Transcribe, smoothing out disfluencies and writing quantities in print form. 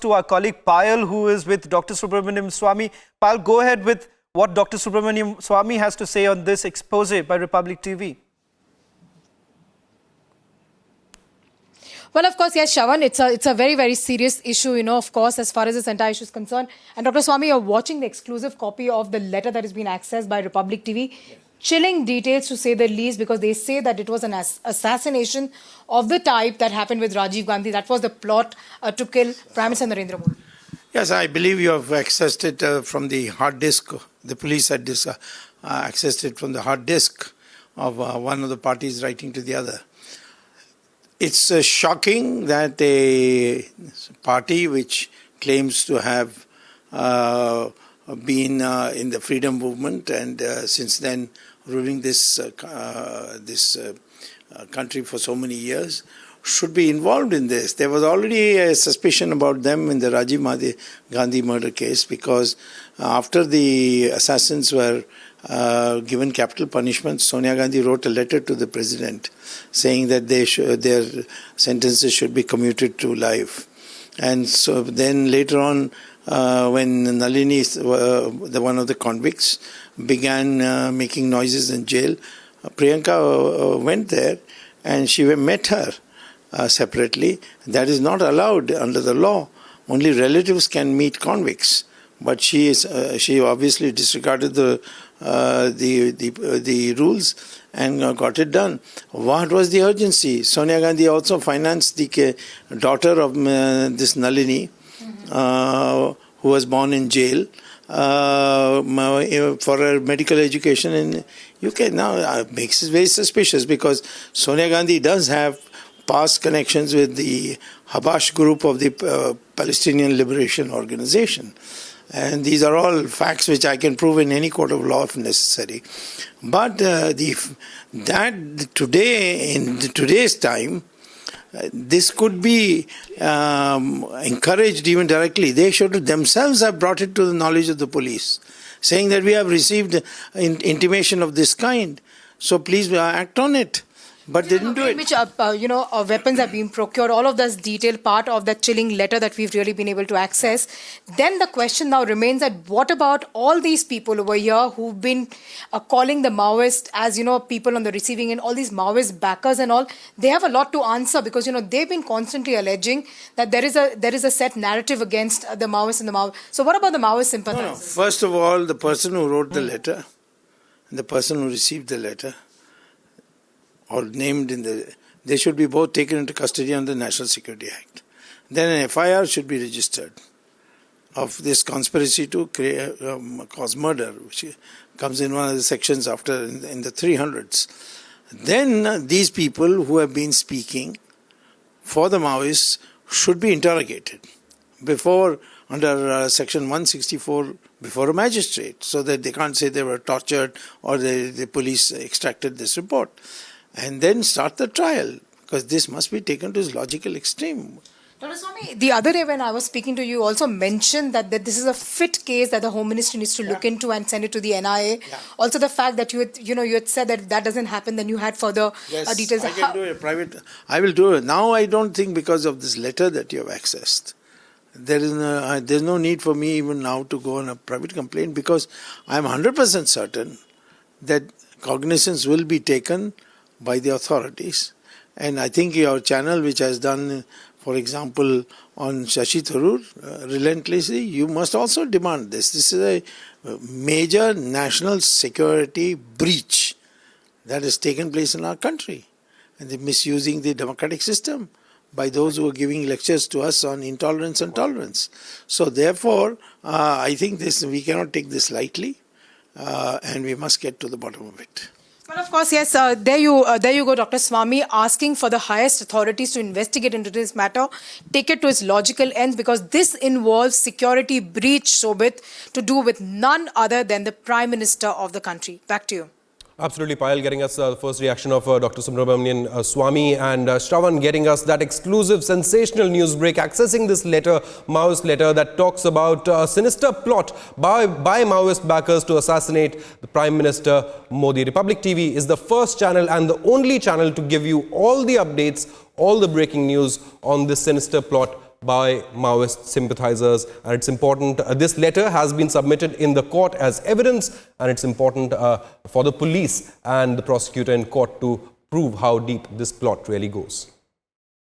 to our colleague Payal, who is with Dr. Subramanian Swamy. Payal, go ahead with what Dr. Subramanian Swamy has to say on this expose by Republic TV. Well, of course, yes, Shravan, it's a very, very serious issue, of course, as far as this entire issue is concerned. And Dr. Swamy, you're watching the exclusive copy of the letter that has been accessed by Republic TV. Yes. Chilling details, to say the least, because they say that it was an assassination of the type that happened with Rajiv Gandhi. That was the plot to kill Prime Minister Narendra Modi. Yes, I believe you have accessed it from the hard disk. The police had accessed it from the hard disk of one of the parties writing to the other. It's shocking that a party which claims to have been in the freedom movement and since then ruling this country for so many years should be involved in this. There was already a suspicion about them in the Rajiv Gandhi murder case, because after the assassins were given capital punishment, Sonia Gandhi wrote a letter to the president saying that their sentences should be commuted to life. And so then later on, when Nalini, one of the convicts, began making noises in jail, Priyanka went there and she met her separately. That is not allowed under the law. Only relatives can meet convicts. But she obviously disregarded the rules and got it done. What was the urgency? Sonia Gandhi also financed the daughter of this Nalini, who was born in jail, for her medical education in UK. Now makes it very suspicious, because Sonia Gandhi does have past connections with the Habash group of the Palestinian Liberation Organization. And these are all facts which I can prove in any court of law if necessary. But today, in today's time, this could be encouraged even directly. They should themselves have brought it to the knowledge of the police, saying that we have received intimation of this kind, so please act on it. But they didn't do it. Which, weapons are being procured, all of this detailed part of that chilling letter that we've really been able to access. Then the question now remains that what about all these people over here who've been calling the Maoists as, people on the receiving end, all these Maoist backers and all? They have a lot to answer, because, they've been constantly alleging that there is a set narrative against the Maoists and the Maoists. So what about the Maoist sympathizers? No. First of all, the person who wrote the letter and the person who received the letter, or named they should be both taken into custody under the National Security Act. Then an FIR should be registered of this conspiracy to cause murder, which comes in one of the sections after in the 300s. Then these people who have been speaking for the Maoists should be interrogated before, under section 164, before a magistrate, so that they can't say they were tortured or the police extracted this report. And then start the trial, because this must be taken to its logical extreme. Dr. Swamy, the other day when I was speaking to you, also mentioned that this is a fit case that the Home Ministry needs to look into and send it to the NIA. Yeah. Also the fact that you had said that doesn't happen, then you had further details. I can do it private. I will do it. Now I don't think, because of this letter that you have accessed, there's no need for me even now to go on a private complaint, because I'm 100% certain that cognizance will be taken by the authorities. And I think your channel, which has done, for example, on Shashi Tharoor, relentlessly, you must also demand this. This is a major national security breach that has taken place in our country, and they're misusing the democratic system by those who are giving lectures to us on intolerance and tolerance. So therefore, I think we cannot take this lightly, and we must get to the bottom of it. Well, of course, yes. There you go, Dr. Swamy, asking for the highest authorities to investigate into this matter, take it to its logical ends, because this involves security breach, Shobit, to do with none other than the Prime Minister of the country. Back to you. Absolutely, Payal getting us the first reaction of Dr. Subramanian Swamy, and Shravan getting us that exclusive sensational news break, accessing this letter, Maoist letter, that talks about a sinister plot by Maoist backers to assassinate the Prime Minister Modi. Republic TV is the first channel and the only channel to give you all the updates, all the breaking news on this sinister plot by Maoist sympathizers, and it's important. This letter has been submitted in the court as evidence, and it's important for the police and the prosecutor in court to prove how deep this plot really goes.